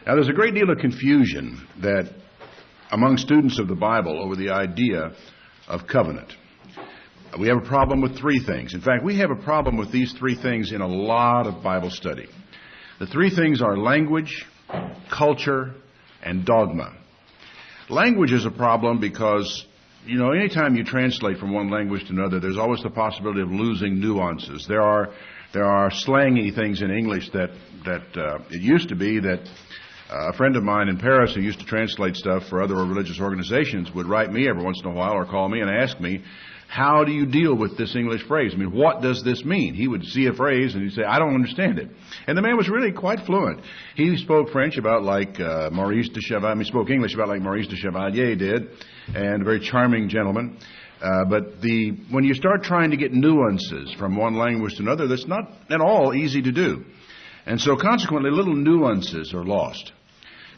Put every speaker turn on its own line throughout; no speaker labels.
Now, there's a great deal of confusion that among students of the Bible over the idea of covenant. We have a problem with three things. In fact, we have a problem with these three things in a lot of Bible study. The three things are language, culture, and dogma. Language is a problem because, anytime you translate from one language to another, there's always the possibility of losing nuances. There are slangy things in English that it used to be that a friend of mine in Paris who used to translate stuff for other religious organizations would write me every once in a while or call me and ask me, how do you deal with this English phrase? I mean, what does this mean? He would see a phrase and he'd say, I don't understand it. And the man was really quite fluent. He spoke French about like Maurice de Chevalier. He spoke English about like Maurice de Chevalier did, and a very charming gentleman. But when you start trying to get nuances from one language to another, that's not at all easy to do. And so consequently, little nuances are lost.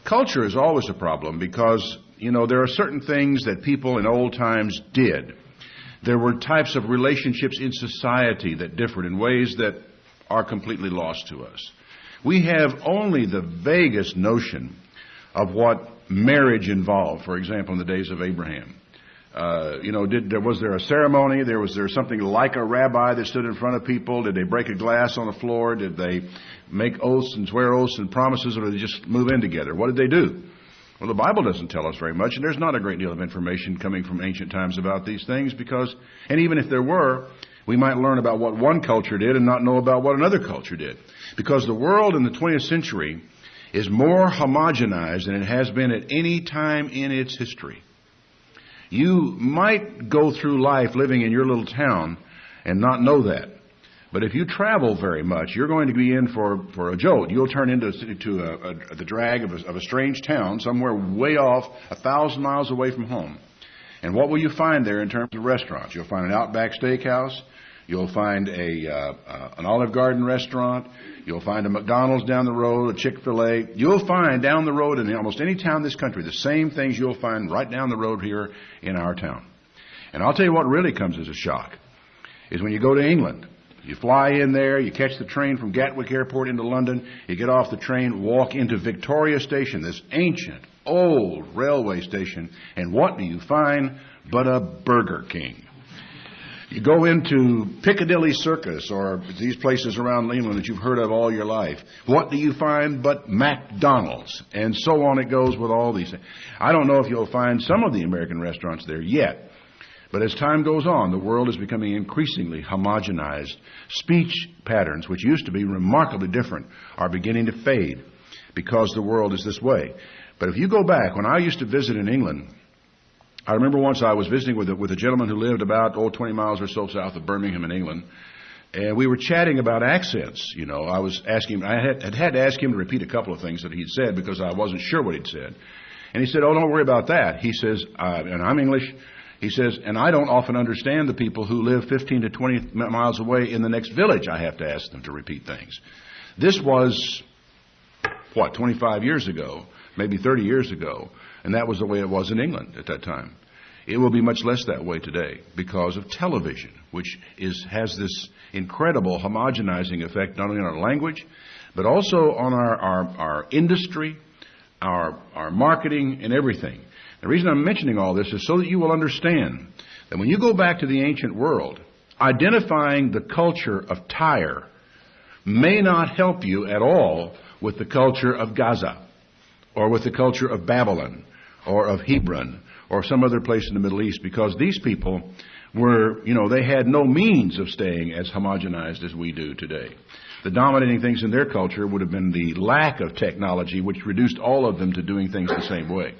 Culture is always a problem because, there are certain things that people in old times did. There were types of relationships in society that differed in ways that are completely lost to us. We have only the vaguest notion of what marriage involved, for example, in the days of Abraham. Was there a ceremony? Was there something like a rabbi that stood in front of people? Did they break a glass on the floor? Did they make oaths and swear oaths and promises, or did they just move in together? What did they do? Well, the Bible doesn't tell us very much, and there's not a great deal of information coming from ancient times about these things and even if there were, we might learn about what one culture did and not know about what another culture did. Because the world in the 20th century is more homogenized than it has been at any time in its history. You might go through life living in your little town and not know that. But if you travel very much, you're going to be in for a jolt. You'll turn into the drag of a strange town somewhere way off, 1,000 miles away from home. And what will you find there in terms of restaurants? You'll find an Outback Steakhouse. You'll find an Olive Garden restaurant. You'll find a McDonald's down the road, a Chick-fil-A. You'll find down the road in almost any town in this country the same things you'll find right down the road here in our town. And I'll tell you what really comes as a shock is when you go to England. You fly in there, you catch the train from Gatwick Airport into London, you get off the train, walk into Victoria Station, this ancient, old railway station, and what do you find but a Burger King? You go into Piccadilly Circus or these places around England that you've heard of all your life. What do you find but McDonald's? And so on it goes with all these things. I don't know if you'll find some of the American restaurants there yet. But as time goes on, the world is becoming increasingly homogenized. Speech patterns, which used to be remarkably different, are beginning to fade because the world is this way. But if you go back, when I used to visit in England, I remember once I was visiting with a gentleman who lived about 20 miles or so south of Birmingham in England, and we were chatting about accents. I was asking, I had to ask him to repeat a couple of things that he'd said because I wasn't sure what he'd said. And he said, "Oh, don't worry about that." He says, and I'm English. He says, and I don't often understand the people who live 15 to 20 miles away in the next village. I have to ask them to repeat things. This was, 25 years ago, maybe 30 years ago, and that was the way it was in England at that time. It will be much less that way today because of television, which has this incredible homogenizing effect not only on our language, but also on our industry, our marketing, and everything. The reason I'm mentioning all this is so that you will understand that when you go back to the ancient world, identifying the culture of Tyre may not help you at all with the culture of Gaza or with the culture of Babylon or of Hebron or some other place in the Middle East, because these people were, they had no means of staying as homogenized as we do today. The dominating things in their culture would have been the lack of technology, which reduced all of them to doing things the same way.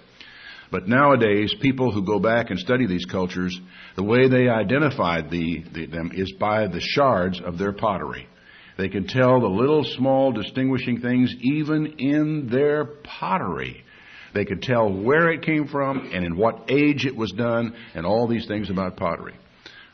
But nowadays, people who go back and study these cultures, the way they identified them is by the shards of their pottery. They can tell the little small distinguishing things even in their pottery. They could tell where it came from and in what age it was done and all these things about pottery.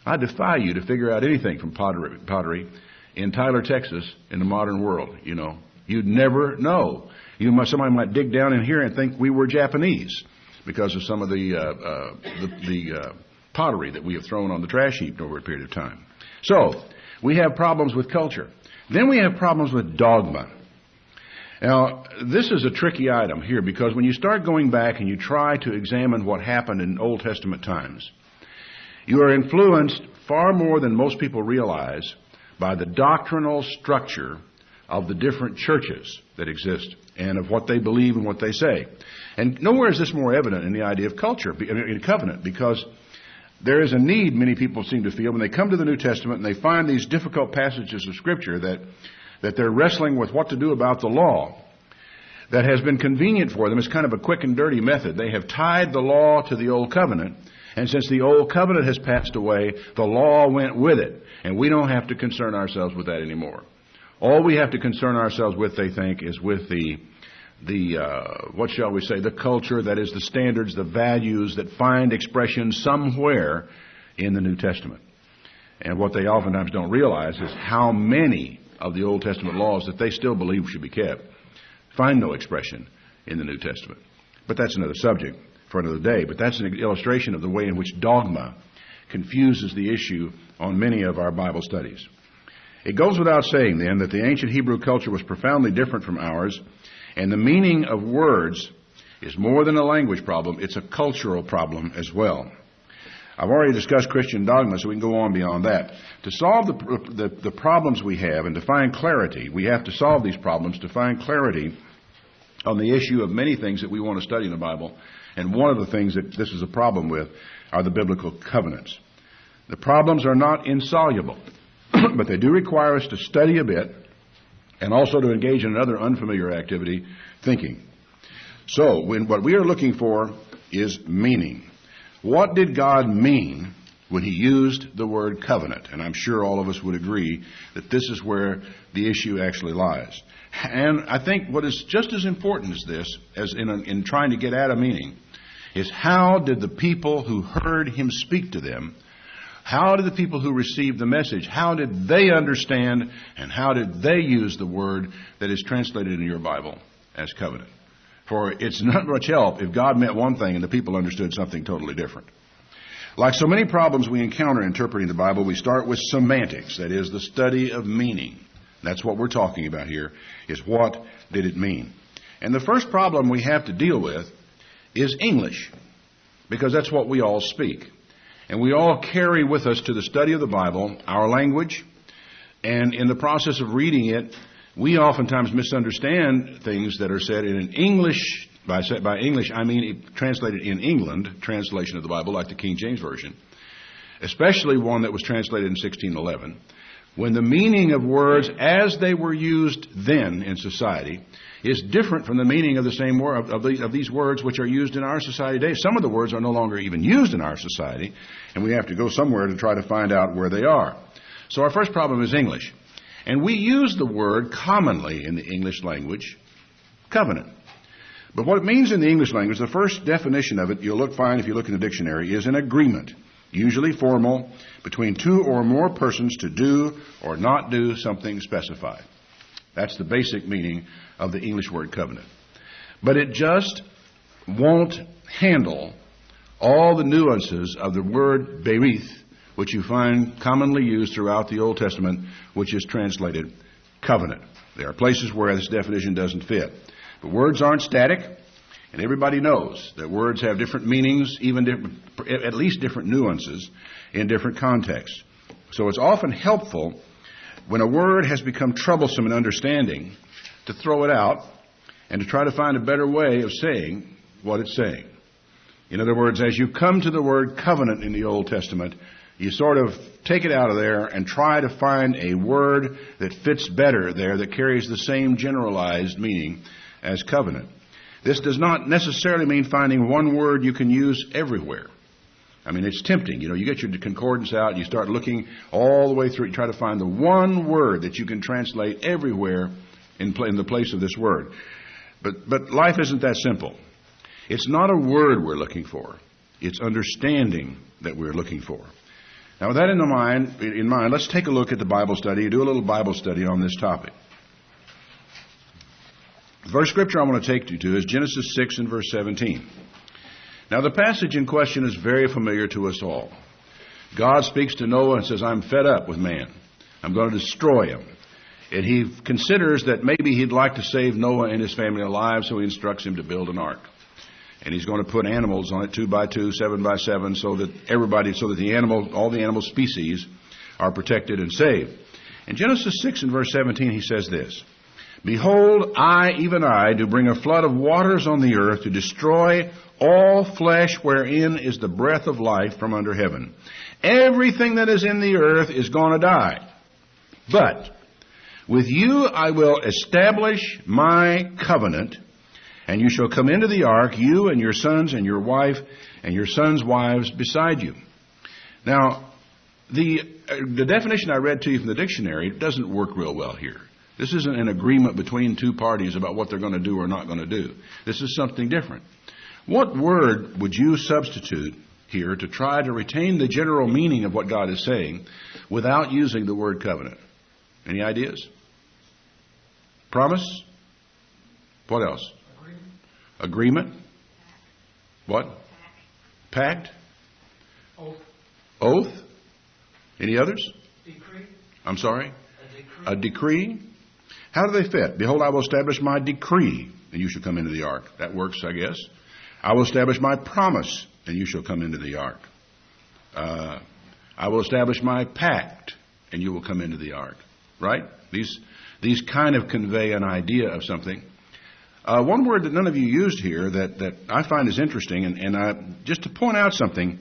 I defy you to figure out anything from pottery in Tyler, Texas, in the modern world. You'd never know. Somebody might dig down in here and think we were Japanese, because of some of the pottery that we have thrown on the trash heap over a period of time. So, we have problems with culture. Then we have problems with dogma. Now, this is a tricky item here because when you start going back and you try to examine what happened in Old Testament times, you are influenced far more than most people realize by the doctrinal structure of the different churches that exist and of what they believe and what they say. And nowhere is this more evident in the idea of culture, in covenant, because there is a need, many people seem to feel, when they come to the New Testament and they find these difficult passages of Scripture that they're wrestling with what to do about the law that has been convenient for them. It's kind of a quick and dirty method. They have tied the law to the Old Covenant, and since the Old Covenant has passed away, the law went with it, and we don't have to concern ourselves with that anymore. All we have to concern ourselves with, they think, is with the what shall we say, the culture, that is the standards, the values that find expression somewhere in the New Testament. And what they oftentimes don't realize is how many of the Old Testament laws that they still believe should be kept find no expression in the New Testament. But that's another subject for another day. But that's an illustration of the way in which dogma confuses the issue on many of our Bible studies. It goes without saying, then, that the ancient Hebrew culture was profoundly different from ours, and the meaning of words is more than a language problem, it's a cultural problem as well. I've already discussed Christian dogma, so we can go on beyond that. To solve the problems we have and to find clarity, we have to solve these problems to find clarity on the issue of many things that we want to study in the Bible. And one of the things that this is a problem with are the biblical covenants. The problems are not insoluble, but they do require us to study a bit and also to engage in another unfamiliar activity, thinking. So, what we are looking for is meaning. What did God mean when He used the word covenant? And I'm sure all of us would agree that this is where the issue actually lies. And I think what is just as important as this, as in trying to get at a meaning, is how did the people who heard Him speak to them, how did the people who received the message, how did they understand and how did they use the word that is translated in your Bible as covenant? For it's not much help if God meant one thing and the people understood something totally different. Like so many problems we encounter interpreting the Bible, we start with semantics, that is, the study of meaning. That's what we're talking about here, is what did it mean? And the first problem we have to deal with is English, because that's what we all speak. And we all carry with us to the study of the Bible our language, and in the process of reading it, we oftentimes misunderstand things that are said in an English, by English I mean translated in England, translation of the Bible like the King James Version, especially one that was translated in 1611, when the meaning of words as they were used then in society is different from the meaning of the same word of these words which are used in our society today. Some of the words are no longer even used in our society, and we have to go somewhere to try to find out where they are. So our first problem is English. And we use the word commonly in the English language, covenant. But what it means in the English language, the first definition of it, you'll find if you look in the dictionary, is an agreement, usually formal, between two or more persons to do or not do something specified. That's the basic meaning of the English word covenant. But it just won't handle all the nuances of the word berith, which you find commonly used throughout the Old Testament, which is translated covenant. There are places where this definition doesn't fit. But words aren't static, and everybody knows that words have different meanings, even at least different nuances in different contexts. So it's often helpful when a word has become troublesome in understanding to throw it out and to try to find a better way of saying what it's saying. In other words, as you come to the word covenant in the Old Testament, you sort of take it out of there and try to find a word that fits better there, that carries the same generalized meaning as covenant. This does not necessarily mean finding one word you can use everywhere. I mean, it's tempting. You get your concordance out and you start looking all the way through. You try to find the one word that you can translate everywhere in the place of this word. But life isn't that simple. It's not a word we're looking for. It's understanding that we're looking for. Now, with that in mind, let's take a look at the Bible study, do a little Bible study on this topic. The first scripture I want to take you to is Genesis 6 and verse 17. Now, the passage in question is very familiar to us all. God speaks to Noah and says, I'm fed up with man. I'm going to destroy him. And he considers that maybe he'd like to save Noah and his family alive, so he instructs him to build an ark. And he's going to put animals on it, 2 by 2, 7 by 7, so that all the animal species are protected and saved. In Genesis 6 and verse 17, he says this, Behold, I, even I, do bring a flood of waters on the earth to destroy all flesh wherein is the breath of life from under heaven. Everything that is in the earth is going to die. But with you I will establish my covenant, and you shall come into the ark, you and your sons and your wife and your sons' wives beside you. Now, the definition I read to you from the dictionary doesn't work real well here. This isn't an agreement between two parties about what they're going to do or not going to do. This is something different. What word would you substitute here to try to retain the general meaning of what God is saying without using the word covenant? Any ideas? Promise? What else? Agreement? What? Pact? Oath? Any others?
Decree.
I'm sorry?
A decree.
A decree? How do they fit? Behold, I will establish my decree, and you shall come into the ark. That works, I guess. I will establish my promise, and you shall come into the ark. I will establish my pact, and you will come into the ark. Right? These kind of convey an idea of something. One word that none of you used here that I find is interesting, and just to point out something,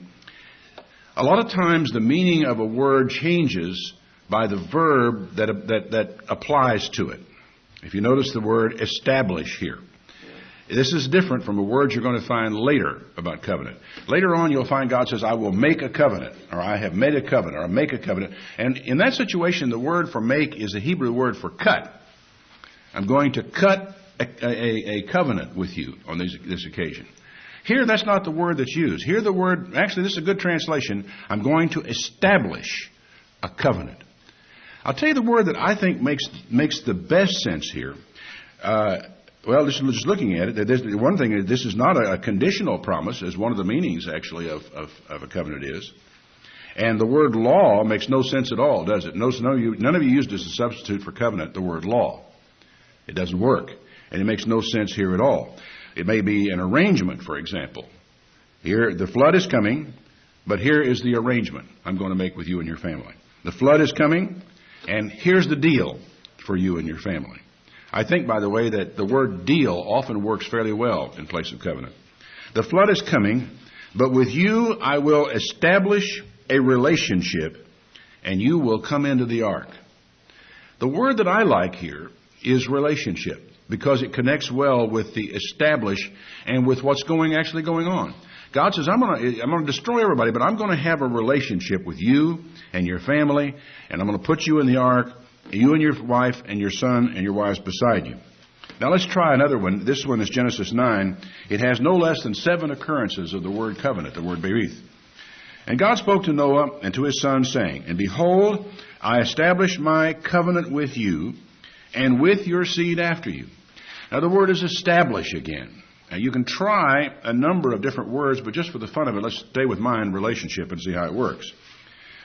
a lot of times the meaning of a word changes by the verb that applies to it. If you notice the word establish here, this is different from a word you're going to find later about covenant. Later on, you'll find God says, I will make a covenant, or I have made a covenant, or I make a covenant. And in that situation, the word for make is a Hebrew word for cut. I'm going to cut a covenant with you on this occasion. Here, that's not the word that's used. Here, the word, actually, this is a good translation. I'm going to establish a covenant. I'll tell you the word that I think makes the best sense here. Well, just looking at it, one thing is this is not a conditional promise, as one of the meanings, actually, of a covenant is. And the word law makes no sense at all, does it? None of you used as a substitute for covenant the word law. It doesn't work. And it makes no sense here at all. It may be an arrangement, for example. Here, the flood is coming, but here is the arrangement I'm going to make with you and your family. The flood is coming, and here's the deal for you and your family. I think, by the way, that the word deal often works fairly well in place of covenant. The flood is coming, but with you I will establish a relationship, and you will come into the ark. The word that I like here is relationship, because it connects well with the establish and with what's actually going on. God says, I'm going to destroy everybody, but I'm going to have a relationship with you and your family, and I'm going to put you in the ark, you and your wife and your son and your wives beside you. Now let's try another one. This one is Genesis 9. It has no less than 7 occurrences of the word covenant, the word berith. And God spoke to Noah and to his sons, saying, And behold, I establish my covenant with you and with your seed after you. Now the word is establish again. Now you can try a number of different words, but just for the fun of it, let's stay with mine, relationship, and see how it works.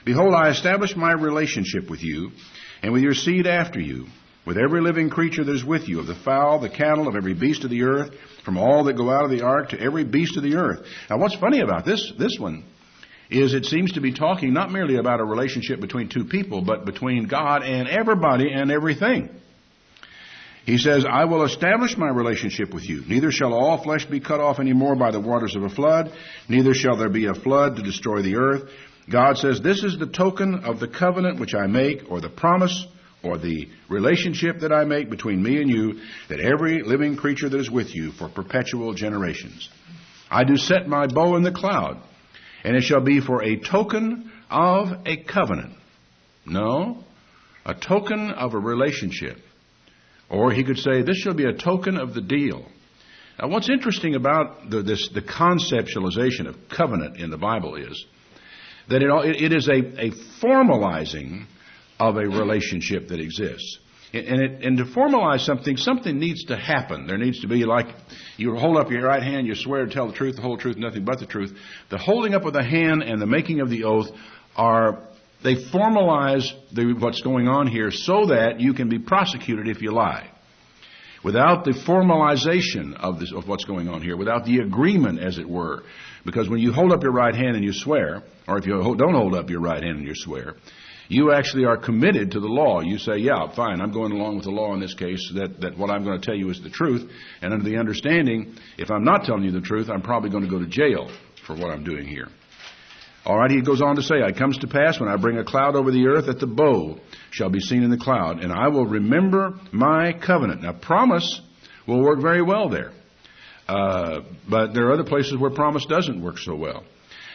Behold, I establish my relationship with you and with your seed after you, with every living creature that is with you, of the fowl, the cattle, of every beast of the earth, from all that go out of the ark to every beast of the earth. Now what's funny about this one is it seems to be talking not merely about a relationship between two people, but between God and everybody and everything. He says, I will establish my relationship with you. Neither shall all flesh be cut off any more by the waters of a flood, neither shall there be a flood to destroy the earth. God says, this is the token of the covenant which I make, or the promise, or the relationship that I make between me and you, that every living creature that is with you for perpetual generations. I do set my bow in the cloud, and it shall be for a token of a covenant. No, a token of a relationship. Or he could say, this shall be a token of the deal. Now what's interesting about the conceptualization of covenant in the Bible is that it is a formalizing of a relationship that exists. And to formalize something needs to happen. There needs to be, like you hold up your right hand, you swear to tell the whole truth, nothing but the truth. The holding up of the hand and the making of the oath are They formalize what's going on here so that you can be prosecuted if you lie. Without the formalization of what's going on here, without the agreement, as it were, because when you hold up your right hand and you swear, or if you don't hold up your right hand and you swear, you actually are committed to the law. You say, yeah, fine, I'm going along with the law in this case, that what I'm going to tell you is the truth, and under the understanding, if I'm not telling you the truth, I'm probably going to go to jail for what I'm doing here. All right, he goes on to say, it comes to pass when I bring a cloud over the earth that the bow shall be seen in the cloud, and I will remember my covenant. Now, promise will work very well there. But there are other places where promise doesn't work so well.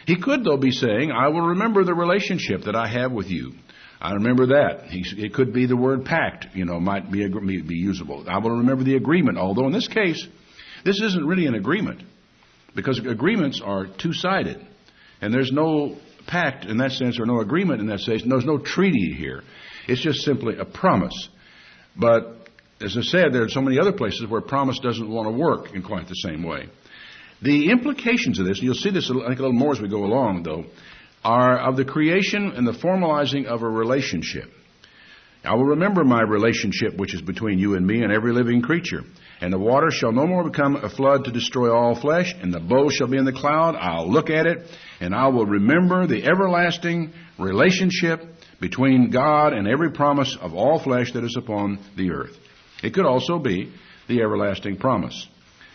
He could, though, be saying, I will remember the relationship that I have with you. I remember that. It could be the word pact, might be usable. I will remember the agreement, although in this case, this isn't really an agreement, because agreements are two-sided. And there's no pact in that sense, or no agreement in that sense. There's no treaty here. It's just simply a promise. But as I said, there are so many other places where promise doesn't want to work in quite the same way. The implications of this, and you'll see this I think a little more as we go along, though, are of the creation and the formalizing of a relationship. I will remember my relationship which is between you and me and every living creature. And the water shall no more become a flood to destroy all flesh, and the bow shall be in the cloud. I'll look at it, and I will remember the everlasting relationship between God and every promise of all flesh that is upon the earth. It could also be the everlasting promise.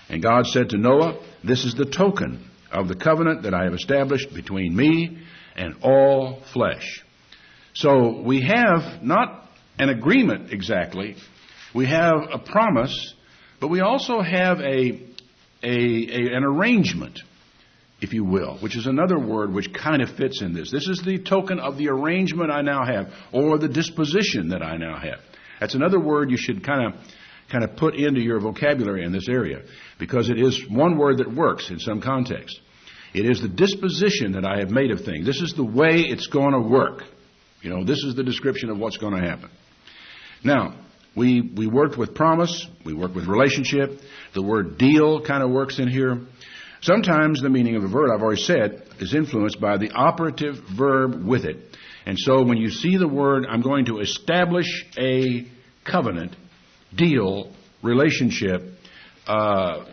And God said to Noah, this is the token of the covenant that I have established between me and all flesh. So we have not an agreement exactly. We have a promise, but we also have an arrangement, if you will, which is another word which kind of fits in this. This is the token of the arrangement I now have, or the disposition that I now have. That's another word you should kind of put into your vocabulary in this area, because it is one word that works in some context. It is the disposition that I have made of things. This is the way it's going to work. This is the description of what's going to happen. Now, we worked with promise. We worked with relationship. The word deal kind of works in here. Sometimes the meaning of a verb, I've already said, is influenced by the operative verb with it. And so when you see the word, I'm going to establish a covenant, deal, relationship,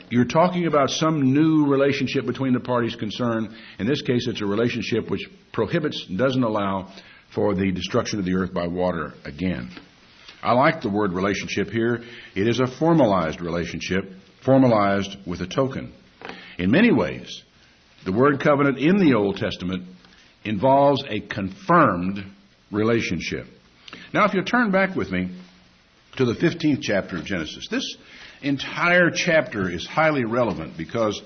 you're talking about some new relationship between the parties concerned. In this case, it's a relationship which prohibits, doesn't allow for the destruction of the earth by water again. I like the word relationship here. It is a formalized relationship, formalized with a token. In many ways, the word covenant in the Old Testament involves a confirmed relationship. Now, if you turn back with me to the 15th chapter of Genesis, this entire chapter is highly relevant because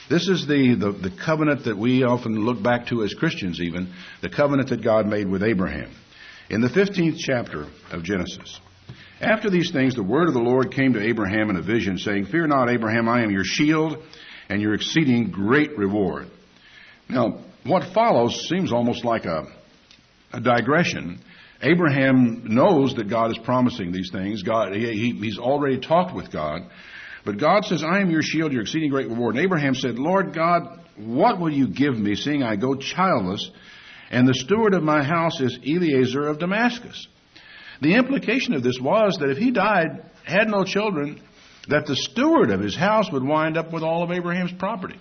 this is the covenant that we often look back to as Christians even, the covenant that God made with Abraham. In the 15th chapter of Genesis, after these things, the word of the Lord came to Abraham in a vision, saying, Fear not, Abraham, I am your shield and your exceeding great reward. Now, what follows seems almost like a digression. Abraham knows that God is promising these things. He's already talked with God. But God says, I am your shield, your exceeding great reward. And Abraham said, Lord God, what will you give me, seeing I go childless, and the steward of my house is Eliezer of Damascus? The implication of this was that if he died, had no children, that the steward of his house would wind up with all of Abraham's property.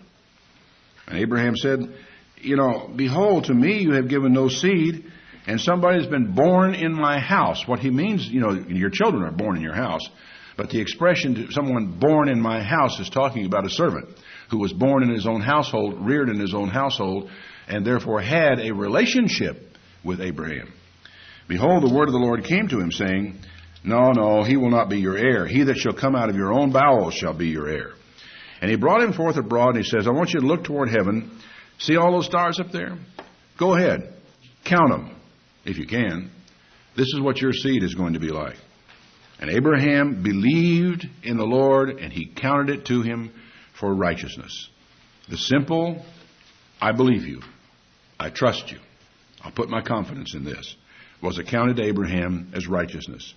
And Abraham said, behold, to me you have given no seed, and somebody has been born in my house. What he means, your children are born in your house. But the expression, someone born in my house, is talking about a servant who was born in his own household, reared in his own household, and therefore had a relationship with Abraham. Behold, the word of the Lord came to him, saying, No, he will not be your heir. He that shall come out of your own bowels shall be your heir. And he brought him forth abroad, and he says, I want you to look toward heaven. See all those stars up there? Go ahead. Count them, if you can. This is what your seed is going to be like. And Abraham believed in the Lord, and he counted it to him for righteousness. The simple, I believe you. I trust you. I'll put my confidence in this, was accounted to Abraham as righteousness.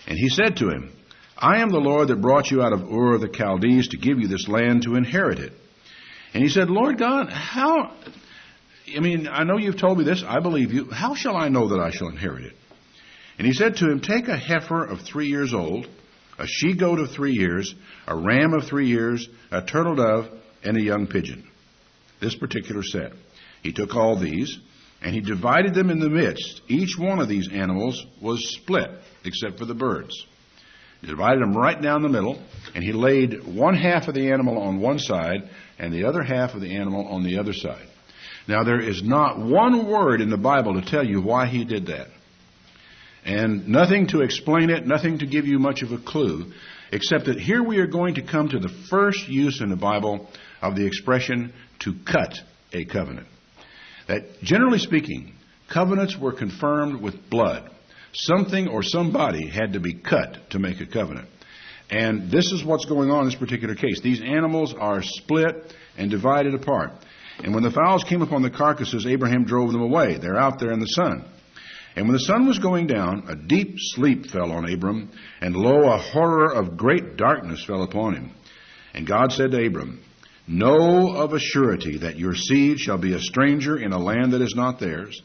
And he said to him, I am the Lord that brought you out of Ur of the Chaldees to give you this land to inherit it. And he said, Lord God, how I mean, I know you've told me this. I believe you. How shall I know that I shall inherit it? And he said to him, take a heifer of 3 years old, a she-goat of 3 years, a ram of 3 years, a turtle dove, and a young pigeon. This particular set. He took all these, and he divided them in the midst. Each one of these animals was split, except for the birds. He divided them right down the middle, and he laid one half of the animal on one side, and the other half of the animal on the other side. Now, there is not one word in the Bible to tell you why he did that. And nothing to explain it, nothing to give you much of a clue, except that here we are going to come to the first use in the Bible of the expression to cut a covenant. That, generally speaking, covenants were confirmed with blood. Something or somebody had to be cut to make a covenant. And this is what's going on in this particular case. These animals are split and divided apart. And when the fowls came upon the carcasses, Abraham drove them away. They're out there in the sun. And when the sun was going down, a deep sleep fell on Abram, and lo, a horror of great darkness fell upon him. And God said to Abram, know of a surety that your seed shall be a stranger in a land that is not theirs.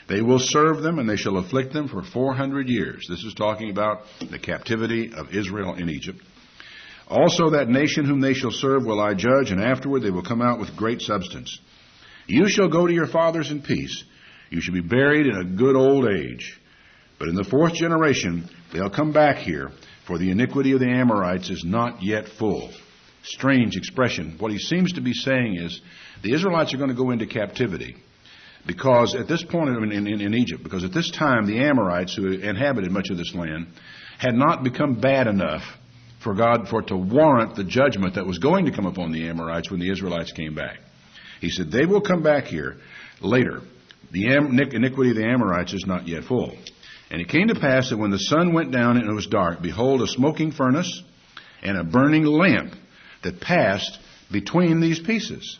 They will serve them, and they shall afflict them for 400 years. This is talking about the captivity of Israel in Egypt. Also that nation whom they shall serve will I judge, and afterward they will come out with great substance. You shall go to your fathers in peace. You shall be buried in a good old age. But in the 4th generation they'll come back here, for the iniquity of the Amorites is not yet full. Strange expression. What he seems to be saying is the Israelites are going to go into captivity. Because at this point in Egypt, because at this time the Amorites who inhabited much of this land had not become bad enough for it to warrant the judgment that was going to come upon the Amorites when the Israelites came back. He said, they will come back here later. The iniquity of the Amorites is not yet full. And it came to pass that when the sun went down and it was dark, behold, a smoking furnace and a burning lamp that passed between these pieces.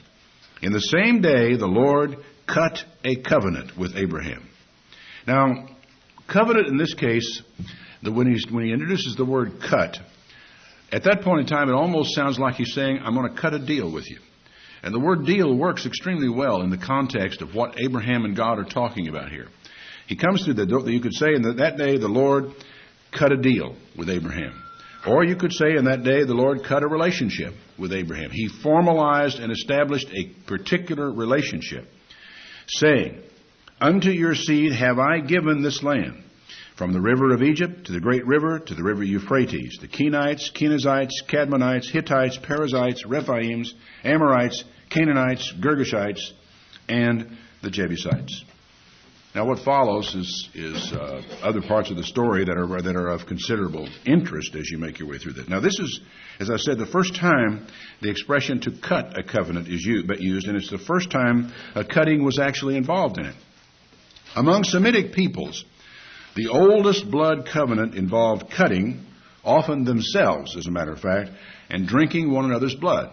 In the same day the Lord cut a covenant with Abraham. Now, covenant in this case, when he introduces the word cut, at that point in time it almost sounds like he's saying, I'm going to cut a deal with you. And the word deal works extremely well in the context of what Abraham and God are talking about here. He comes to you could say in that day the Lord cut a deal with Abraham. Or you could say in that day the Lord cut a relationship with Abraham. He formalized and established a particular relationship, saying, unto your seed have I given this land, from the river of Egypt to the great river to the river Euphrates, the Kenites, Kenizzites, Cadmonites, Hittites, Perizzites, Rephaims, Amorites, Canaanites, Girgashites, and the Jebusites. Now what follows is other parts of the story that are of considerable interest as you make your way through this. Now this is, as I said, the first time the expression to cut a covenant is used, and it's the first time a cutting was actually involved in it. Among Semitic peoples, the oldest blood covenant involved cutting, often themselves, as a matter of fact, and drinking one another's blood.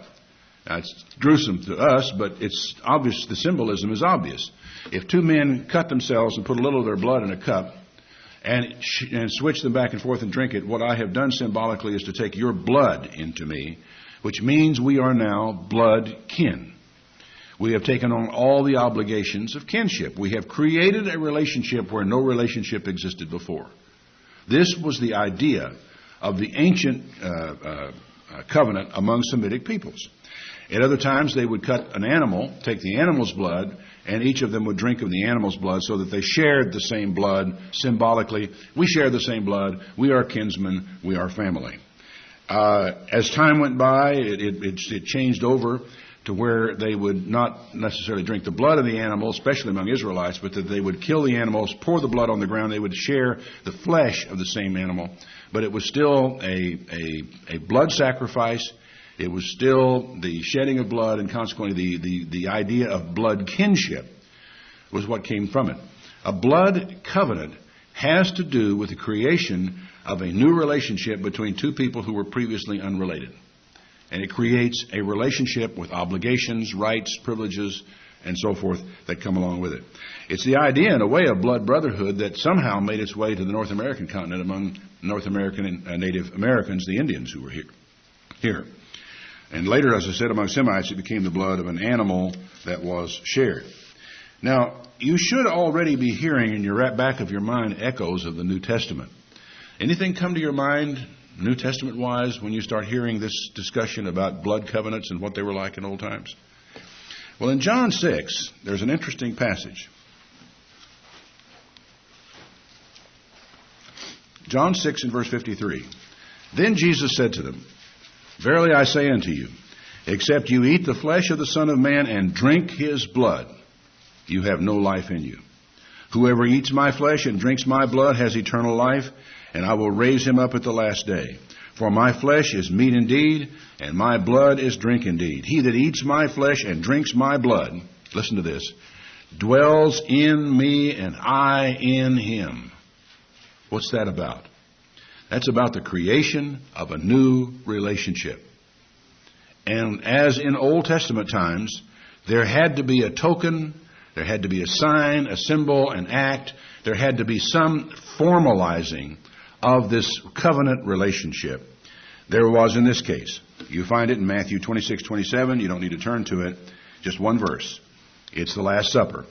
Now, it's gruesome to us, but it's obvious. The symbolism is obvious. If two men cut themselves and put a little of their blood in a cup and switch them back and forth and drink it, what I have done symbolically is to take your blood into me, which means we are now blood kin. We have taken on all the obligations of kinship. We have created a relationship where no relationship existed before. This was the idea of the ancient covenant among Semitic peoples. At other times, they would cut an animal, take the animal's blood, and each of them would drink of the animal's blood so that they shared the same blood symbolically. We share the same blood. We are kinsmen. We are family. As time went by, it changed over to where they would not necessarily drink the blood of the animal, especially among Israelites, but that they would kill the animals, pour the blood on the ground. They would share the flesh of the same animal. But it was still a blood sacrifice. It was still the shedding of blood, and consequently the idea of blood kinship was what came from it. A blood covenant has to do with the creation of a new relationship between two people who were previously unrelated. And it creates a relationship with obligations, rights, privileges, and so forth that come along with it. It's the idea, in a way, of blood brotherhood that somehow made its way to the North American continent among North American and Native Americans, the Indians who were here. And later, as I said, among Semites, it became the blood of an animal that was shared. Now, you should already be hearing in your back of your mind echoes of the New Testament. Anything come to your mind, New Testament-wise, when you start hearing this discussion about blood covenants and what they were like in old times? Well, in John 6, there's an interesting passage. John 6 and verse 53. Then Jesus said to them, Verily I say unto you, except you eat the flesh of the Son of Man and drink his blood, you have no life in you. Whoever eats my flesh and drinks my blood has eternal life, and I will raise him up at the last day. For my flesh is meat indeed, and my blood is drink indeed. He that eats my flesh and drinks my blood, listen to this, dwells in me and I in him. What's that about? That's about the creation of a new relationship. And as in Old Testament times, there had to be a token, there had to be a sign, a symbol, an act. There had to be some formalizing of this covenant relationship. There was in this case. You find it in Matthew 26:27. You don't need to turn to it. Just one verse. It's the Last Supper.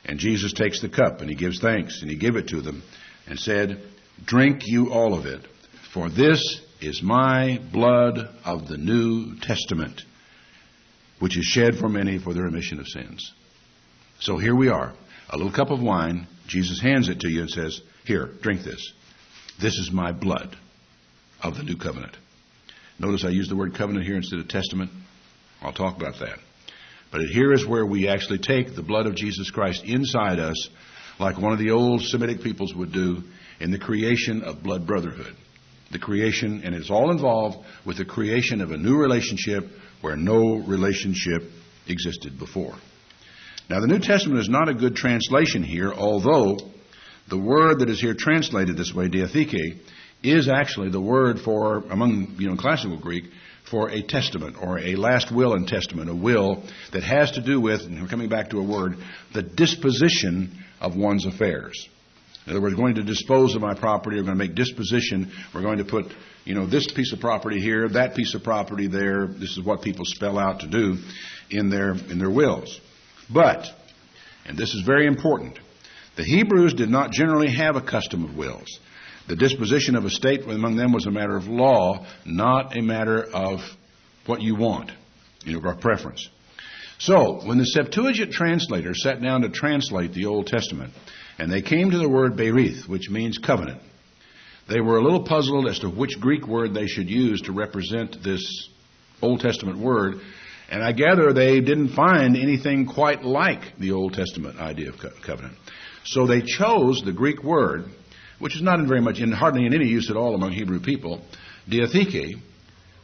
And Jesus takes the cup and he gives thanks and he gave it to them and said, Drink you all of it, for this is my blood of the New Testament, which is shed for many for the remission of sins. So here we are, a little cup of wine. Jesus hands it to you and says, Here, drink this. This is my blood of the new covenant. Notice I used the word covenant here instead of testament. I'll talk about that. But here is where we actually take the blood of Jesus Christ inside us, like one of the old Semitic peoples would do in the creation of blood brotherhood. The creation, and it's all involved with the creation of a new relationship where no relationship existed before. Now, the New Testament is not a good translation here, although the word that is here translated this way, diatheke, is actually the word for, among classical Greek, for a testament or a last will and testament, a will that has to do with, and we're coming back to a word, the disposition of one's affairs. In other words, we're going to dispose of my property, we're going to make disposition, we're going to put, this piece of property here, that piece of property there. This is what people spell out to do in their wills. But, and this is very important, the Hebrews did not generally have a custom of wills. The disposition of a state among them was a matter of law, not a matter of what you want, or preference. So, when the Septuagint translators sat down to translate the Old Testament, and they came to the word berith, which means covenant, they were a little puzzled as to which Greek word they should use to represent this Old Testament word. And I gather they didn't find anything quite like the Old Testament idea of covenant. So they chose the Greek word, which is not hardly in any use at all among Hebrew people, diatheke,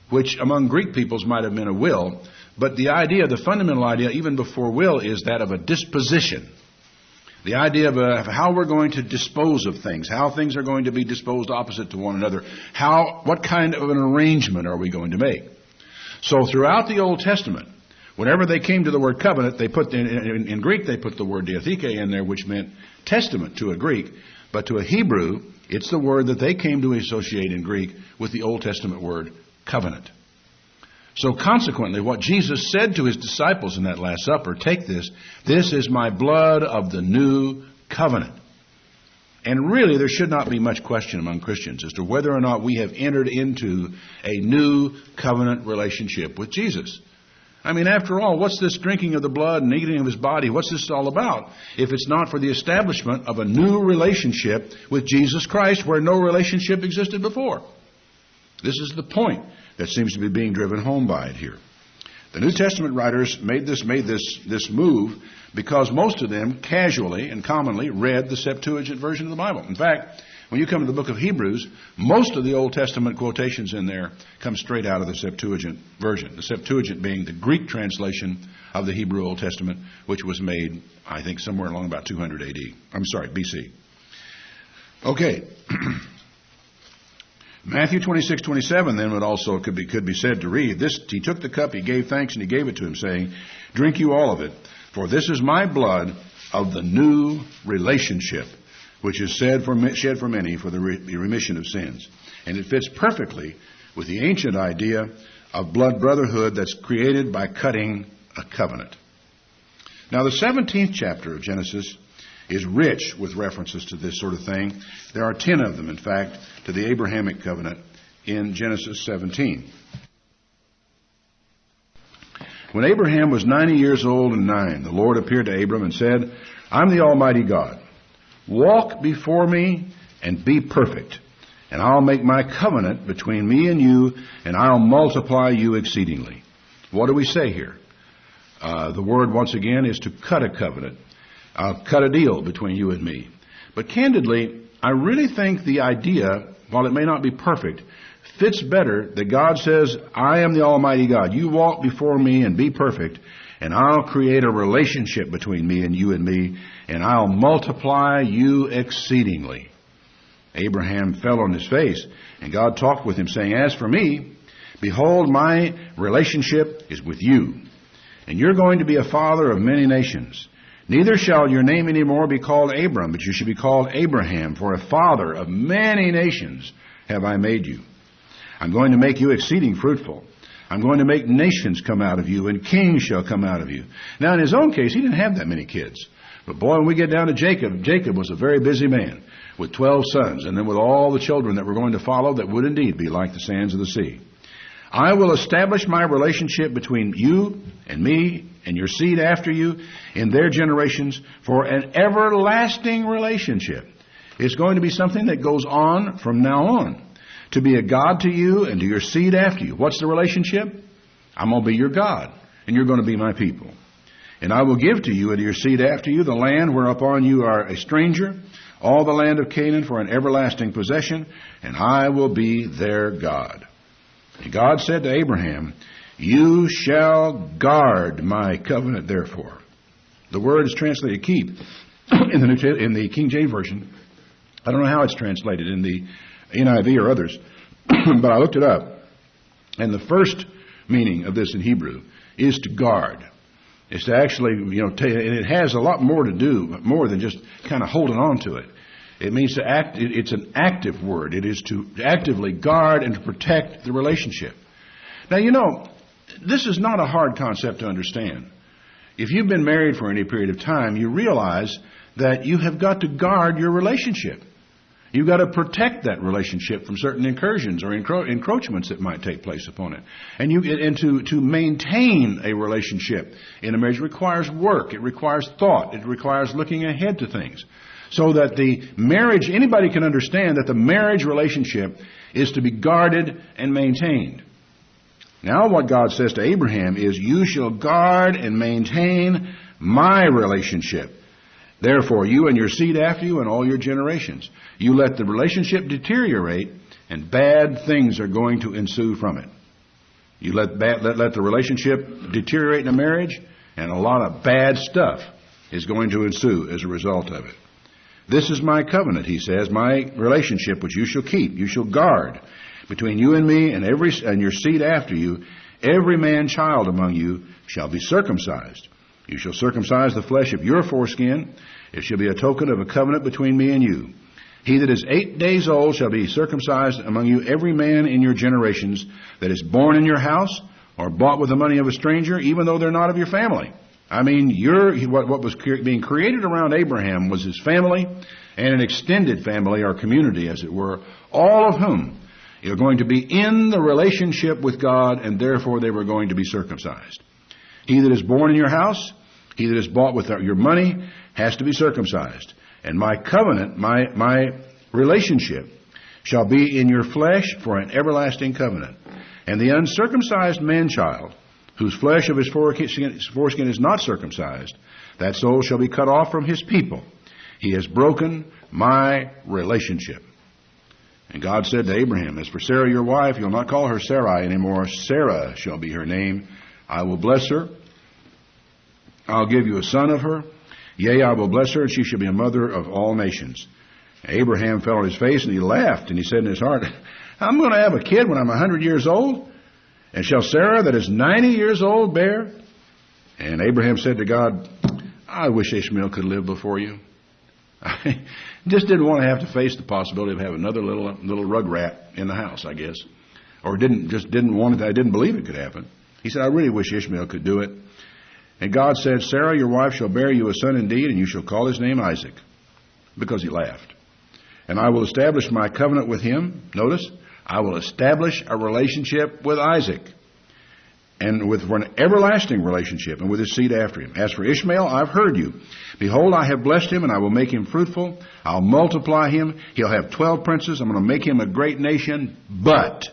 which among Greek peoples might have been a will. But the fundamental idea, even before will, is that of a disposition. The idea of how we're going to dispose of things, how things are going to be disposed opposite to one another, what kind of an arrangement are we going to make? So throughout the Old Testament, whenever they came to the word covenant, they put in Greek they put the word diatheke in there, which meant testament to a Greek, but to a Hebrew, it's the word that they came to associate in Greek with the Old Testament word covenant. So consequently, what Jesus said to his disciples in that Last Supper, take this is my blood of the new covenant. And really, there should not be much question among Christians as to whether or not we have entered into a new covenant relationship with Jesus. I mean, after all, what's this drinking of the blood and eating of his body? What's this all about? If it's not for the establishment of a new relationship with Jesus Christ where no relationship existed before. This is the point that seems to be being driven home by it here. The New Testament writers made this move because most of them casually and commonly read the Septuagint version of the Bible. In fact, when you come to the book of Hebrews, most of the Old Testament quotations in there come straight out of the Septuagint version. The Septuagint being the Greek translation of the Hebrew Old Testament, which was made, I think, somewhere along about 200 BC. Okay. Matthew 26:27 then would also could be said to read, this, he took the cup, he gave thanks, and he gave it to him, saying, Drink you all of it, for this is my blood of the new relationship, which is shed for many for the remission of sins. And it fits perfectly with the ancient idea of blood brotherhood that's created by cutting a covenant. Now, the 17th chapter of Genesis is rich with references to this sort of thing. There are 10 of them, in fact, to the Abrahamic covenant in Genesis 17. When Abraham was 90 years old and 9, the Lord appeared to Abram and said, I'm the Almighty God. Walk before me and be perfect, and I'll make my covenant between me and you, and I'll multiply you exceedingly. What do we say here? The word, once again, is to cut a covenant. I'll cut a deal between you and me. But candidly, I really think the idea, while it may not be perfect, fits better that God says, I am the Almighty God. You walk before me and be perfect, and I'll create a relationship between me and you and me, and I'll multiply you exceedingly. Abraham fell on his face, and God talked with him, saying, As for me, behold, my relationship is with you, and you're going to be a father of many nations. Neither shall your name anymore be called Abram, but you shall be called Abraham, for a father of many nations have I made you. I'm going to make you exceeding fruitful. I'm going to make nations come out of you, and kings shall come out of you. Now, in his own case, he didn't have that many kids. But boy, when we get down to Jacob, Jacob was a very busy man with 12 sons, and then with all the children that were going to follow that would indeed be like the sands of the sea. I will establish my relationship between you and me and your seed after you in their generations for an everlasting relationship. It's going to be something that goes on from now on. To be a God to you and to your seed after you. What's the relationship? I'm going to be your God, and you're going to be my people. And I will give to you and to your seed after you the land whereupon you are a stranger, all the land of Canaan for an everlasting possession, and I will be their God. And God said to Abraham, You shall guard my covenant, therefore. The word is translated keep in the King James Version. I don't know how it's translated in the NIV or others, but I looked it up. And the first meaning of this in Hebrew is to guard. It's to actually, and it has a lot more to do, more than just kind of holding on to it. It means to act, it's an active word. It is to actively guard and to protect the relationship. Now, this is not a hard concept to understand. If you've been married for any period of time, you realize that you have got to guard your relationship. You've got to protect that relationship from certain incursions or encroachments that might take place upon it. And to maintain a relationship in a marriage requires work. It requires thought. It requires looking ahead to things. So that the marriage, anybody can understand that the marriage relationship is to be guarded and maintained. Now what God says to Abraham is, You shall guard and maintain my relationship. Therefore, you and your seed after you and all your generations. You let the relationship deteriorate, and bad things are going to ensue from it. You let the relationship deteriorate in a marriage, and a lot of bad stuff is going to ensue as a result of it. This is my covenant, he says, my relationship which you shall keep, you shall guard between you and me and your seed after you. Every man child among you shall be circumcised. You shall circumcise the flesh of your foreskin. It shall be a token of a covenant between me and you. He that is 8 days old shall be circumcised among you, every man in your generations that is born in your house or bought with the money of a stranger, even though they're not of your family. I mean, what was being created around Abraham was his family and an extended family or community, as it were, all of whom are going to be in the relationship with God, and therefore they were going to be circumcised. He that is born in your house, he that is bought with your money, has to be circumcised. And my covenant, my relationship, shall be in your flesh for an everlasting covenant. And the uncircumcised man-child, whose flesh of his foreskin is not circumcised, that soul shall be cut off from his people. He has broken my relationship. And God said to Abraham, As for Sarah your wife, you'll not call her Sarai anymore. Sarah shall be her name. I will bless her. I'll give you a son of her. Yea, I will bless her, and she shall be a mother of all nations. Abraham fell on his face, and he laughed, and he said in his heart, I'm going to have a kid when I'm 100 years old? And shall Sarah, that is 90 years old, bear? And Abraham said to God, I wish Ishmael could live before you. I just didn't want to have to face the possibility of having another little rug rat in the house, I guess. Or didn't want it. I didn't believe it could happen. He said, I really wish Ishmael could do it. And God said, Sarah, your wife, shall bear you a son indeed, and you shall call his name Isaac, because he laughed. And I will establish my covenant with him. Notice, I will establish a relationship with Isaac, and with an everlasting relationship, and with his seed after him. As for Ishmael, I've heard you. Behold, I have blessed him, and I will make him fruitful. I'll multiply him. He'll have 12 princes. I'm going to make him a great nation. But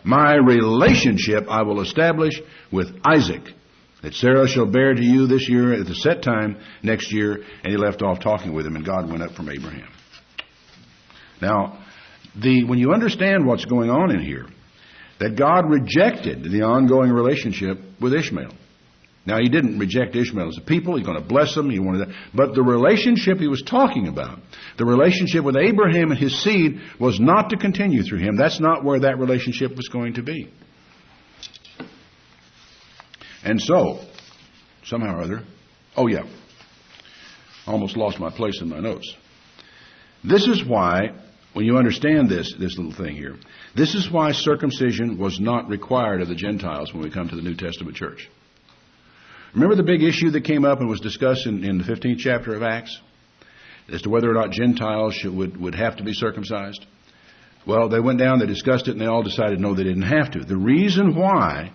my relationship I will establish with Isaac, that Sarah shall bear to you this year at the set time next year. And he left off talking with him, and God went up from Abraham. Now, when you understand what's going on in here, that God rejected the ongoing relationship with Ishmael. Now, he didn't reject Ishmael as a people. He's going to bless them. He wanted that. But the relationship he was talking about, the relationship with Abraham and his seed, was not to continue through him. That's not where that relationship was going to be. And so, somehow or other, almost lost my place in my notes. This is why, when you understand this little thing here, this is why circumcision was not required of the Gentiles when we come to the New Testament church. Remember the big issue that came up and was discussed in the 15th chapter of Acts as to whether or not Gentiles would have to be circumcised? Well, they went down, they discussed it, and they all decided no, they didn't have to. The reason why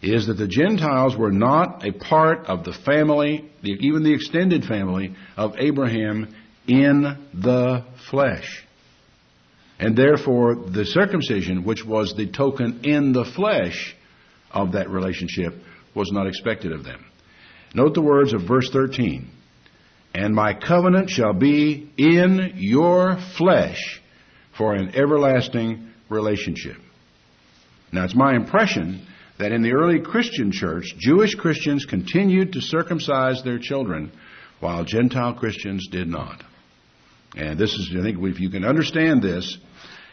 is that the Gentiles were not a part of the family, even the extended family of Abraham in the flesh. And therefore, the circumcision, which was the token in the flesh of that relationship, was not expected of them. Note the words of verse 13. And my covenant shall be in your flesh for an everlasting relationship. Now, it's my impression that in the early Christian church, Jewish Christians continued to circumcise their children, while Gentile Christians did not. And this is, I think, if you can understand this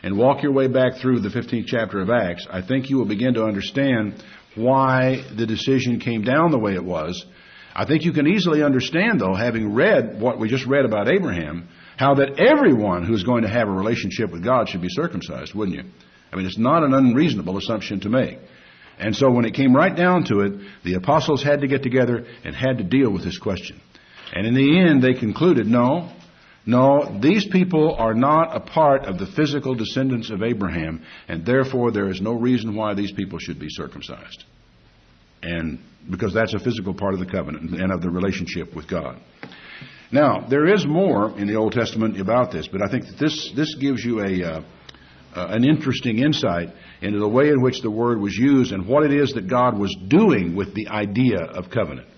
and walk your way back through the 15th chapter of Acts, I think you will begin to understand why the decision came down the way it was. I think you can easily understand, though, having read what we just read about Abraham, how that everyone who's going to have a relationship with God should be circumcised, wouldn't you? I mean, it's not an unreasonable assumption to make. And so when it came right down to it, the apostles had to get together and had to deal with this question. And in the end, they concluded, no, these people are not a part of the physical descendants of Abraham, and therefore there is no reason why these people should be circumcised. And because that's a physical part of the covenant and of the relationship with God. Now, there is more in the Old Testament about this, but I think that this gives you an interesting insight into the way in which the word was used and what it is that God was doing with the idea of covenant.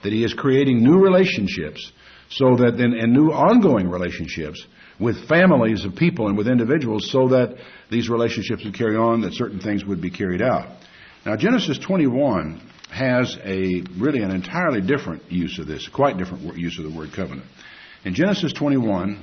That He is creating new relationships, so that then, and new ongoing relationships with families of people and with individuals, so that these relationships would carry on, that certain things would be carried out. Now, Genesis 21 has really an entirely different use of this, quite different use of the word covenant. In Genesis 21,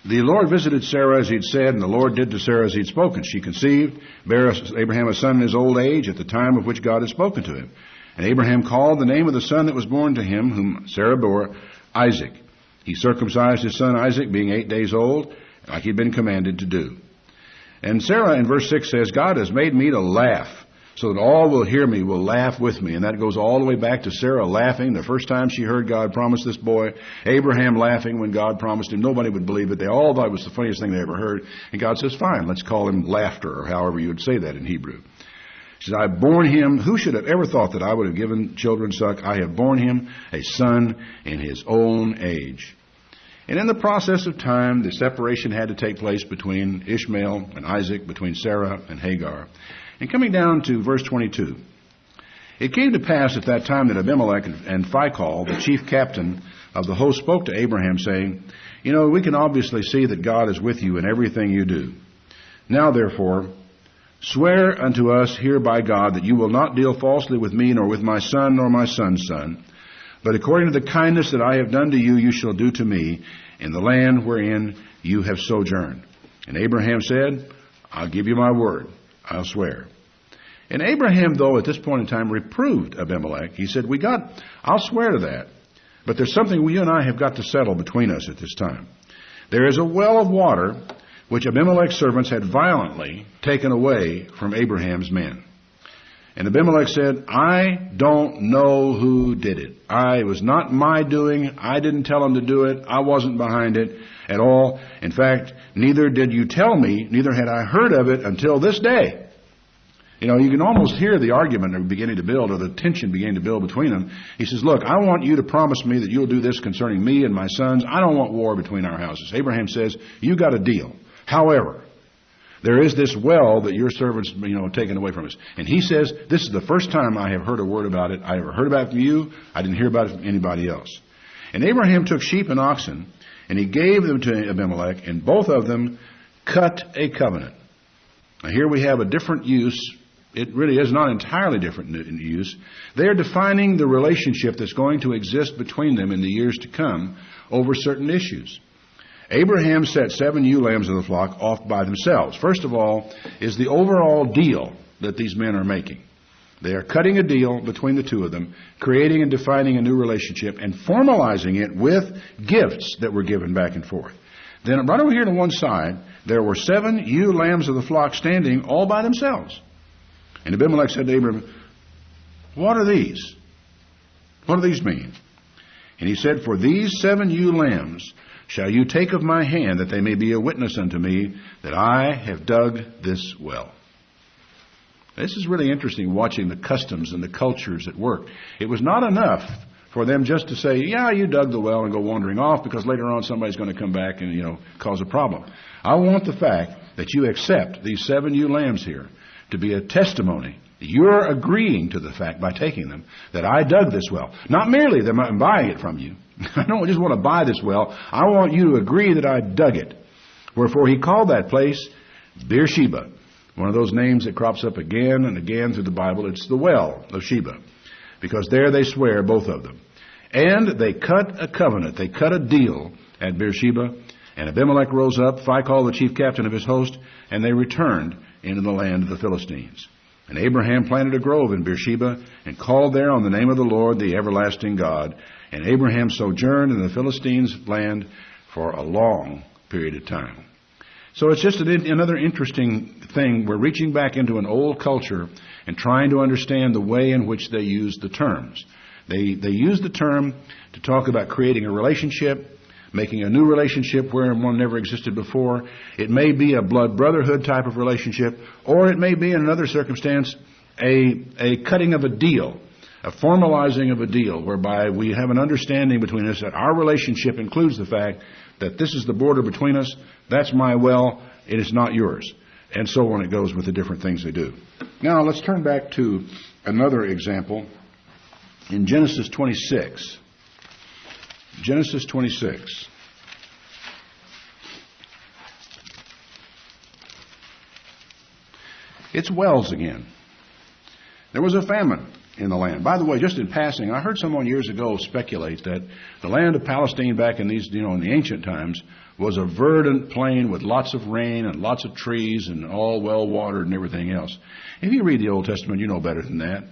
the Lord visited Sarah as He'd said, and the Lord did to Sarah as He'd spoken. She conceived, bare Abraham a son in his old age, at the time of which God had spoken to him. And Abraham called the name of the son that was born to him, whom Sarah bore, Isaac. He circumcised his son Isaac, being 8 days old, like he'd been commanded to do. And Sarah in verse 6 says, God has made me to laugh, so that all will hear me will laugh with me. And that goes all the way back to Sarah laughing the first time she heard God promise this boy. Abraham laughing when God promised him. Nobody would believe it. They all thought it was the funniest thing they ever heard. And God says, fine, let's call him laughter, or however you would say that in Hebrew. She said, I've borne him. Who should have ever thought that I would have given children suck? I have borne him a son in his own age. And in the process of time, the separation had to take place between Ishmael and Isaac, between Sarah and Hagar. And coming down to verse 22, it came to pass at that time that Abimelech and Phicol, the chief captain of the host, spoke to Abraham, saying, we can obviously see that God is with you in everything you do. Now, therefore, swear unto us here by God that you will not deal falsely with me, nor with my son, nor my son's son, but according to the kindness that I have done to you, you shall do to me in the land wherein you have sojourned. And Abraham said, I'll give you my word. I'll swear. And Abraham, though, at this point in time, reproved Abimelech. He said, I'll swear to that, but there's something you and I have got to settle between us at this time. There is a well of water which Abimelech's servants had violently taken away from Abraham's men. And Abimelech said, I don't know who did it. It was not my doing. I didn't tell him to do it. I wasn't behind it at all. In fact, neither did you tell me, neither had I heard of it until this day. You know, you can almost hear the argument beginning to build, or the tension beginning to build between them. He says, look, I want you to promise me that you'll do this concerning me and my sons. I don't want war between our houses. Abraham says, you got a deal. However, there is this well that your servants, taken away from us. And he says, this is the first time I have heard a word about it. I ever heard about it from you. I didn't hear about it from anybody else. And Abraham took sheep and oxen, and he gave them to Abimelech, and both of them cut a covenant. Now here we have a different use. It really is not entirely different in use. They are defining the relationship that's going to exist between them in the years to come over certain issues. Abraham set 7 ewe lambs of the flock off by themselves. First of all is the overall deal that these men are making. They are cutting a deal between the two of them, creating and defining a new relationship, and formalizing it with gifts that were given back and forth. Then right over here to one side, there were 7 ewe lambs of the flock standing all by themselves. And Abimelech said to Abraham, what are these? What do these mean? And he said, for these 7 ewe lambs shall you take of my hand, that they may be a witness unto me that I have dug this well. This is really interesting, watching the customs and the cultures at work. It was not enough for them just to say, yeah, you dug the well, and go wandering off, because later on somebody's going to come back and, cause a problem. I want the fact that you accept these 7 ewe lambs here to be a testimony. You're agreeing to the fact by taking them that I dug this well. Not merely that I'm buying it from you. I don't just want to buy this well. I want you to agree that I dug it. Wherefore he called that place Beersheba. One of those names that crops up again and again through the Bible. It's the well of Sheba. Because there they swear, both of them. And they cut a covenant. They cut a deal at Beersheba. And Abimelech rose up, Phicol, the chief captain of his host, and they returned into the land of the Philistines. And Abraham planted a grove in Beersheba, and called there on the name of the Lord, the everlasting God. And Abraham sojourned in the Philistines' land for a long period of time. So it's just another interesting thing. We're reaching back into an old culture and trying to understand the way in which they use the terms. They use the term to talk about creating a relationship, making a new relationship where one never existed before. It may be a blood brotherhood type of relationship, or it may be, in another circumstance, a cutting of a deal, a formalizing of a deal, whereby we have an understanding between us that our relationship includes the fact that this is the border between us, that's my well, it is not yours. And so on it goes with the different things they do. Now let's turn back to another example in Genesis 26. Genesis 26. It's wells again. There was a famine in the land. By the way, just in passing, I heard someone years ago speculate that the land of Palestine back in these, in the ancient times, was a verdant plain with lots of rain and lots of trees and all well watered and everything else. If you read the Old Testament, you know better than that.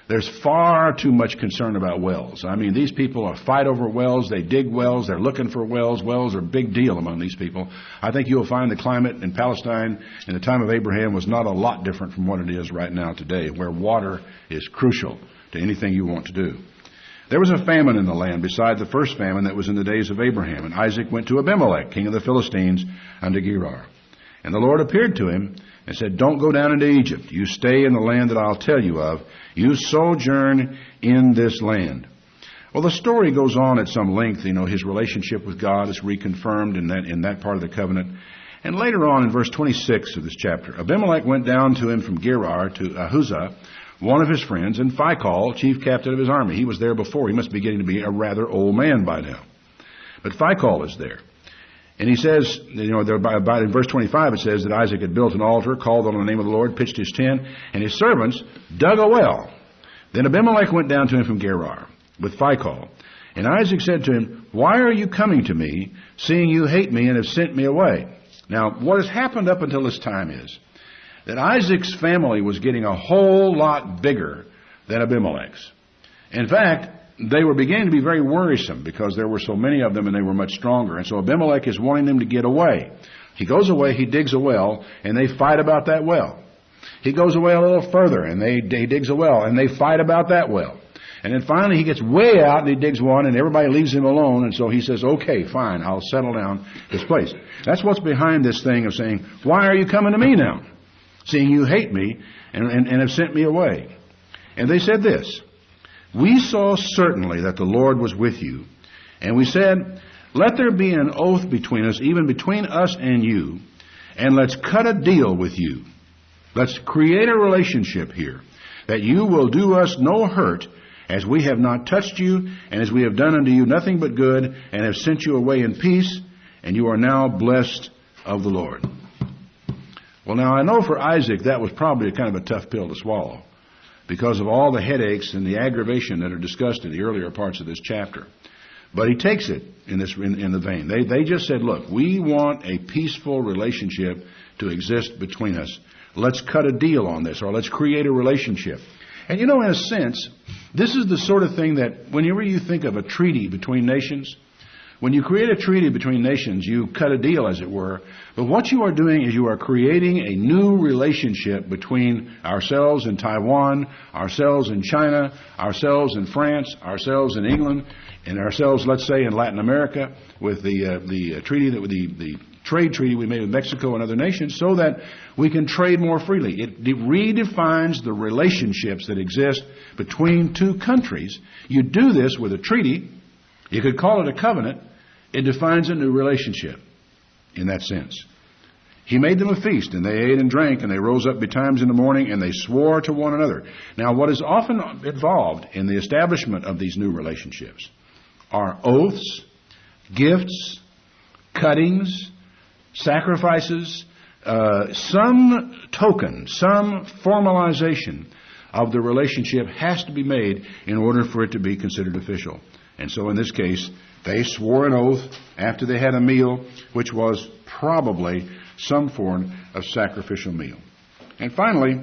There's far too much concern about wells. I mean, these people fight over wells. They dig wells. They're looking for wells. Wells are a big deal among these people. I think you'll find the climate in Palestine in the time of Abraham was not a lot different from what it is right now today, where water is crucial to anything you want to do. There was a famine in the land beside the first famine that was in the days of Abraham. And Isaac went to Abimelech, king of the Philistines, unto Gerar. And the Lord appeared to him and said, don't go down into Egypt. You stay in the land that I'll tell you of. You sojourn in this land. Well, the story goes on at some length. His relationship with God is reconfirmed in that part of the covenant. And later on in verse 26 of this chapter, Abimelech went down to him from Gerar to Ahuzah, one of his friends, and Phicol, chief captain of his army. He was there before. He must be getting to be a rather old man by now. But Phicol is there. And he says, in verse 25 it says that Isaac had built an altar, called on the name of the Lord, pitched his tent, and his servants dug a well. Then Abimelech went down to him from Gerar with Phicol. And Isaac said to him, why are you coming to me, seeing you hate me and have sent me away? Now, what has happened up until this time is that Isaac's family was getting a whole lot bigger than Abimelech's. In fact, they were beginning to be very worrisome because there were so many of them and they were much stronger. And so Abimelech is wanting them to get away. He goes away, he digs a well, and they fight about that well. He goes away a little further, and he digs a well, and they fight about that well. And then finally he gets way out, and he digs one, and everybody leaves him alone, and so he says, okay, fine, I'll settle down this place. That's what's behind this thing of saying, why are you coming to me now, seeing you hate me and have sent me away? And they said this, we saw certainly that the Lord was with you, and we said, let there be an oath between us, even between us and you, and let's cut a deal with you. Let's create a relationship here, that you will do us no hurt, as we have not touched you, and as we have done unto you nothing but good, and have sent you away in peace, and you are now blessed of the Lord. Well, now, I know for Isaac that was probably kind of a tough pill to swallow, because of all the headaches and the aggravation that are discussed in the earlier parts of this chapter. But he takes it in the vein. They just said, look, we want a peaceful relationship to exist between us. Let's cut a deal on this, or let's create a relationship. And you know, in a sense, this is the sort of thing that whenever you think of a treaty between nations, when you create a treaty between nations, you cut a deal, as it were. But what you are doing is you are creating a new relationship between ourselves in Taiwan, ourselves in China, ourselves in France, ourselves in England, and ourselves, let's say, in Latin America, with the treaty the trade treaty we made with Mexico and other nations, so that we can trade more freely. It redefines the relationships that exist between two countries. You do this with a treaty. You could call it a covenant. It defines a new relationship in that sense. He made them a feast, and they ate and drank, and they rose up betimes in the morning, and they swore to one another. Now, what is often involved in the establishment of these new relationships are oaths, gifts, cuttings, sacrifices, some token, some formalization of the relationship has to be made in order for it to be considered official. And so in this case, they swore an oath after they had a meal, which was probably some form of sacrificial meal. And finally,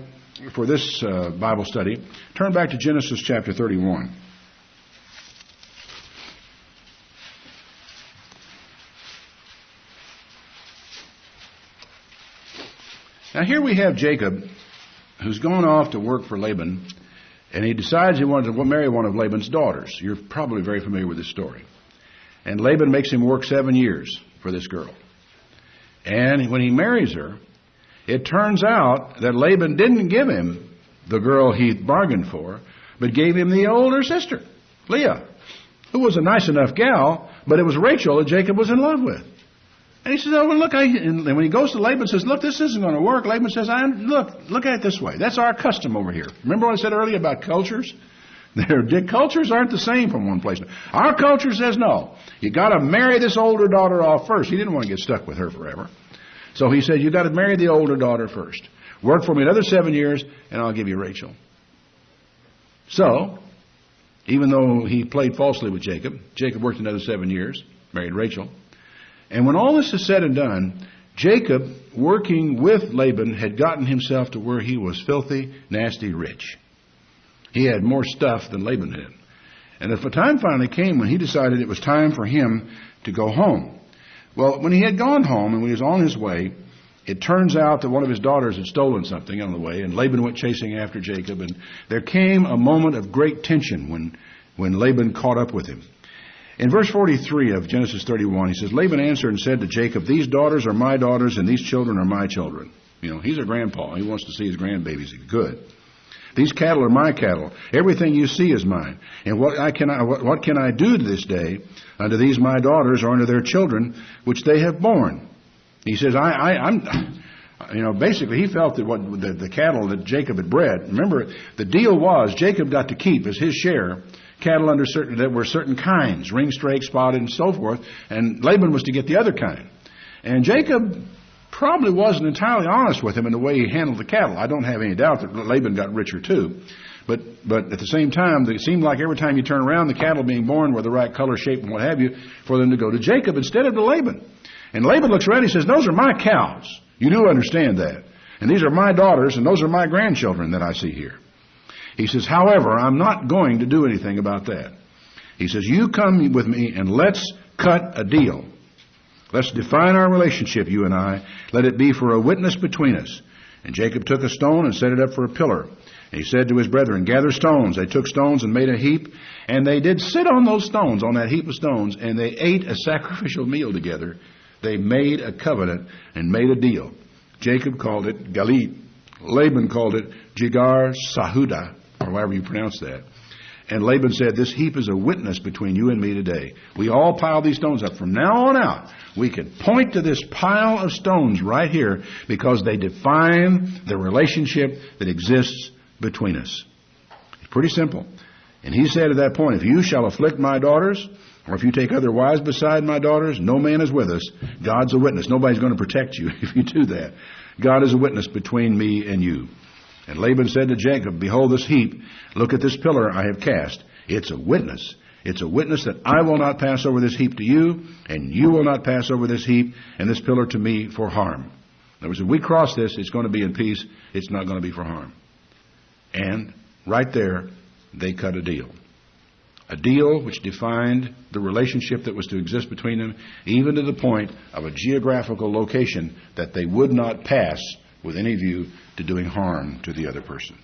for this Bible study, turn back to Genesis chapter 31. Now here we have Jacob, who's gone off to work for Laban, and he decides he wants to marry one of Laban's daughters. You're probably very familiar with this story. And Laban makes him work 7 years for this girl. And when he marries her, it turns out that Laban didn't give him the girl he bargained for, but gave him the older sister, Leah, who was a nice enough gal, but it was Rachel that Jacob was in love with. And he says, oh, well, look, and when he goes to Laban and says, look, this isn't going to work, Laban says, look at it this way. That's our custom over here. Remember what I said earlier about cultures? Their cultures aren't the same from one place. Our culture says, no, you got to marry this older daughter off first. He didn't want to get stuck with her forever. So he said, you got to marry the older daughter first. Work for me another 7 years, and I'll give you Rachel. So, even though he played falsely with Jacob, Jacob worked another 7 years, married Rachel. And when all this is said and done, Jacob, working with Laban, had gotten himself to where he was filthy, nasty, rich. He had more stuff than Laban had. And if the time finally came when he decided it was time for him to go home. Well, when he had gone home and when he was on his way, it turns out that one of his daughters had stolen something on the way, and Laban went chasing after Jacob, and there came a moment of great tension when Laban caught up with him. In verse 43 of Genesis 31, he says, Laban answered and said to Jacob, these daughters are my daughters, and these children are my children. You know, he's a grandpa. He wants to see his grandbabies. Good. These cattle are my cattle. Everything you see is mine. And what can I do to this day unto these my daughters or unto their children, which they have borne? He says, basically he felt that what the cattle that Jacob had bred, remember, the deal was Jacob got to keep as his share cattle that were certain kinds, ring-strake, spotted, and so forth, and Laban was to get the other kind. And Jacob probably wasn't entirely honest with him in the way he handled the cattle. I don't have any doubt that Laban got richer too. But at the same time, it seemed like every time you turn around, the cattle being born were the right color, shape, and what have you, for them to go to Jacob instead of to Laban. And Laban looks around and he says, those are my cows. You do understand that. And these are my daughters, and those are my grandchildren that I see here. He says, however, I'm not going to do anything about that. He says, you come with me and let's cut a deal. Let's define our relationship, you and I. Let it be for a witness between us. And Jacob took a stone and set it up for a pillar. And he said to his brethren, gather stones. They took stones and made a heap. And they did sit on those stones, on that heap of stones, and they ate a sacrificial meal together. They made a covenant and made a deal. Jacob called it Galit. Laban called it Jigar Sahuda, or however you pronounce that. And Laban said, this heap is a witness between you and me today. We all pile these stones up. From now on out, we can point to this pile of stones right here because they define the relationship that exists between us. It's pretty simple. And he said at that point, if you shall afflict my daughters, or if you take other wives beside my daughters, no man is with us. God's a witness. Nobody's going to protect you if you do that. God is a witness between me and you. And Laban said to Jacob, behold this heap, look at this pillar I have cast. It's a witness. It's a witness that I will not pass over this heap to you, and you will not pass over this heap and this pillar to me for harm. In other words, if we cross this, it's going to be in peace. It's not going to be for harm. And right there, they cut a deal. A deal which defined the relationship that was to exist between them, even to the point of a geographical location that they would not pass with any view to doing harm to the other person.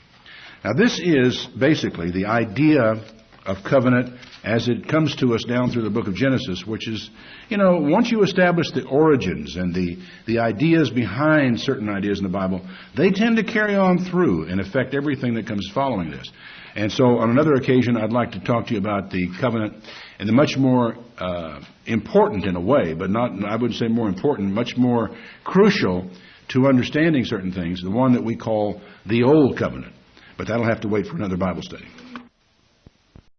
Now, this is basically the idea of covenant as it comes to us down through the book of Genesis, which is, once you establish the origins and the ideas behind certain ideas in the Bible, they tend to carry on through and affect everything that comes following this. And so on another occasion, I'd like to talk to you about the covenant and the much more important in a way, but not, I wouldn't say more important, much more crucial to understanding certain things, the one that we call the Old Covenant. But that'll have to wait for another Bible study.